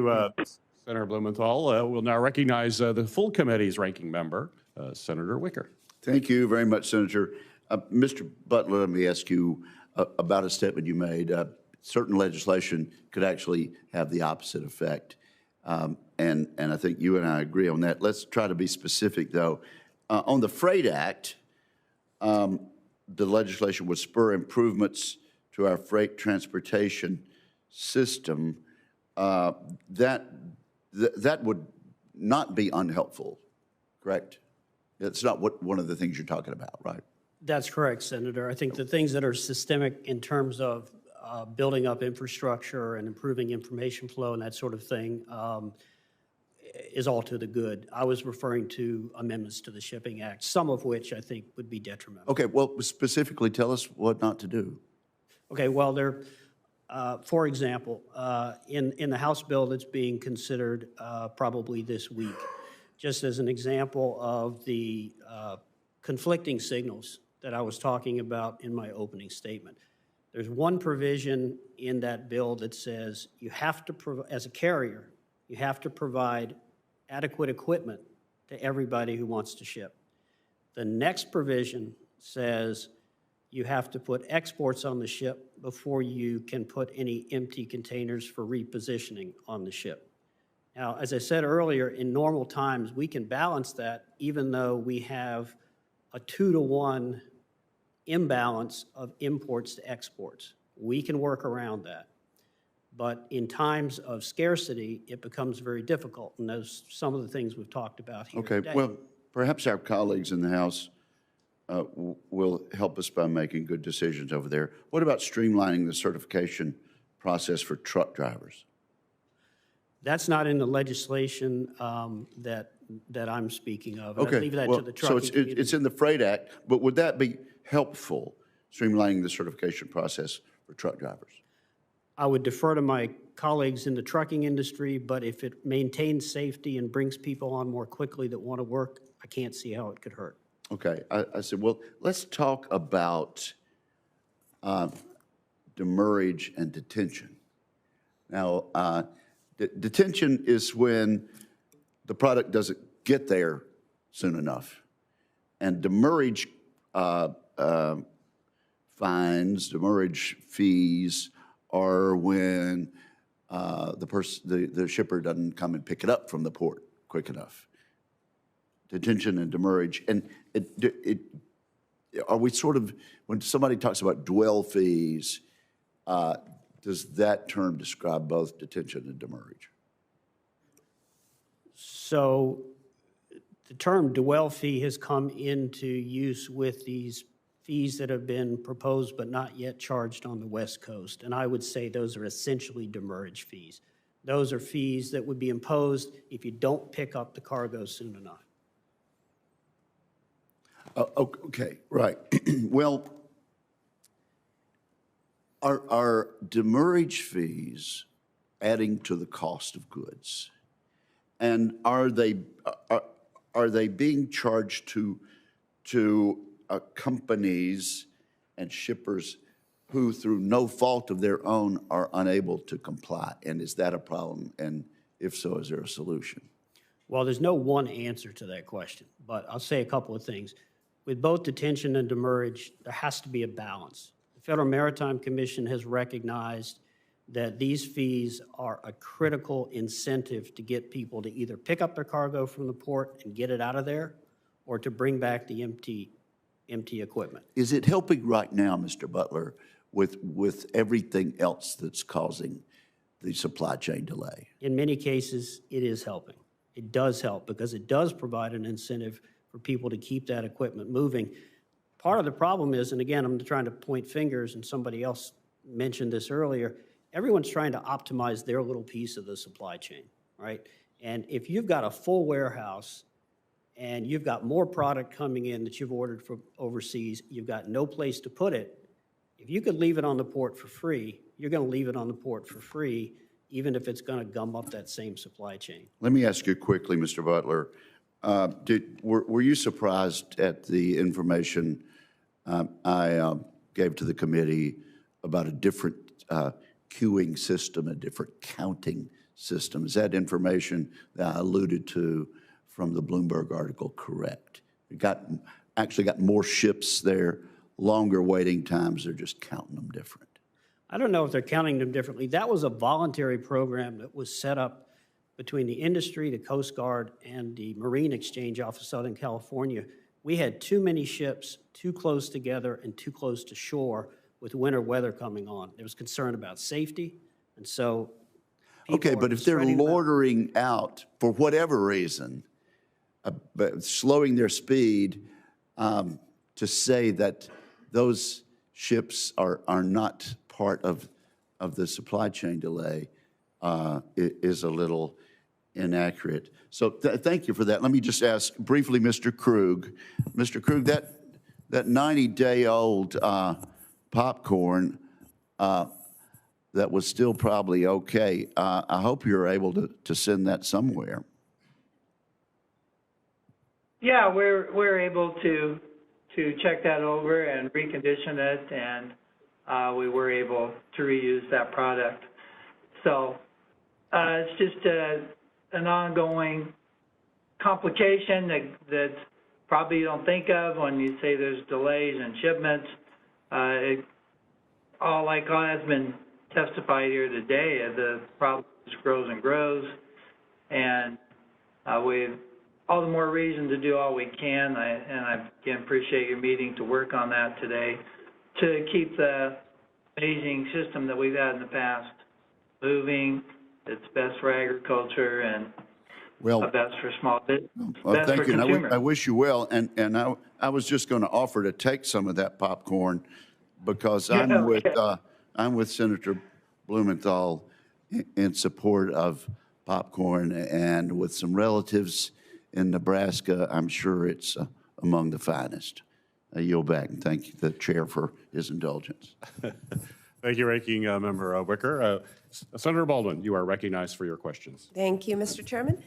you, Senator Blumenthal. We'll now recognize the full committee's ranking member, Senator Wicker. Thank you very much, Senator. Mr. Butler, let me ask you about a statement you made. Certain legislation could actually have the opposite effect. And I think you and I agree on that. Let's try to be specific, though. On the Freight Act, the legislation would spur improvements to our freight transportation system. That would not be unhelpful, correct? That's not one of the things you're talking about, right? That's correct, Senator. I think the things that are systemic in terms of building up infrastructure and improving information flow and that sort of thing is all to the good. I was referring to amendments to the Shipping Act, some of which I think would be detrimental. Okay, well, specifically tell us what not to do. Okay, well, for example, in the House bill that's being considered probably this week, just as an example of the conflicting signals that I was talking about in my opening statement. There's one provision in that bill that says you have to, as a carrier, you have to provide adequate equipment to everybody who wants to ship. The next provision says you have to put exports on the ship before you can put any empty containers for repositioning on the ship. Now, as I said earlier, in normal times, we can balance that even though we have a 2-to-1 imbalance of imports to exports. We can work around that. But in times of scarcity, it becomes very difficult, and those some of the things we've talked about here Okay, today. well, perhaps our colleagues in the House will help us by making good decisions over there. What about streamlining the certification process for truck drivers? That's not in the legislation that I'm speaking of. Okay, I'd leave that well, to the trucking so community. it's in the Freight Act, but would that be helpful, streamlining the certification process for truck drivers? I would defer to my colleagues in the trucking industry, but if it maintains safety and brings people on more quickly that want to work, I can't see how it could hurt. Okay, I said, well, let's talk about demurrage and detention. Now, detention is when the product doesn't get there soon enough. And demurrage fines, demurrage fees are when the shipper doesn't come and pick it up from the port quick enough. Detention and demurrage. And are we sort of, when somebody talks about dwell fees, does that term describe both detention and demurrage? So the term dwell fee has come into use with these fees that have been proposed but not yet charged on the West Coast. And I would say those are essentially demurrage fees. Those are fees that would be imposed if you don't pick up the cargo soon enough. Okay, right. Well, are demurrage fees adding to the cost of goods? And are they being charged to companies and shippers who, through no fault of their own, are unable to comply? And is that a problem? And if so, is there a solution? Well, there's no one answer to that question, but I'll say a couple of things. With both detention and demurrage, there has to be a balance. The Federal Maritime Commission has recognized that these fees are a critical incentive to get people to either pick up their cargo from the port and get it out of there, or to bring back the empty equipment. Is it helping right now, Mr. Butler, with everything else that's causing the supply chain delay? In many cases, it is helping. It does help because it does provide an incentive for people to keep that equipment moving. Part of the problem is, and again, I'm trying to point fingers, and somebody else mentioned this earlier, everyone's trying to optimize their little piece of the supply chain, right? And if you've got a full warehouse and you've got more product coming in that you've ordered from overseas, you've got no place to put it, if you could leave it on the port for free, you're going to leave it on the port for free, even if it's going to gum up that same supply chain. Let me ask you quickly, Mr. Butler. Were you surprised at the information I gave to the committee about a different queuing system, a different counting system. Is that information that I alluded to from the Bloomberg article correct? We actually got more ships there, longer waiting times, they're just counting them different. I don't know if they're counting them differently. That was a voluntary program that was set up between the industry, the Coast Guard, and the Marine Exchange off of Southern California. We had too many ships too close together and too close to shore with winter weather coming on. There was concern about safety, and so Okay, but if they're loitering out for whatever reason, but slowing their speed, to say that those ships are not part of the supply chain delay is a little inaccurate. So thank you for that. Let me just ask briefly, Mr. Krug. Mr. Krug, that 90-day-old popcorn that was still probably okay, I hope you're able to send that somewhere. Yeah, we're able to check that over and recondition it, and we were able to reuse that product. So it's just an ongoing complication that probably you don't think of when you say there's delays in shipments. All has been testified here today, the problem just grows and grows, and we've all the more reason to do all we can. And I again appreciate your meeting to work on that today to keep the amazing system that we've had in the past moving. It's best for agriculture and best for small business. Well, thank you. And I wish you well. And I was just going to offer to take some of that popcorn because I'm with Senator Blumenthal in support of popcorn, and with some relatives in Nebraska, I'm sure it's among the finest. I yield back and thank the chair for his indulgence. Thank you, Ranking Member Wicker. Senator Baldwin, you are recognized for your questions. Thank you, Mr. Chairman.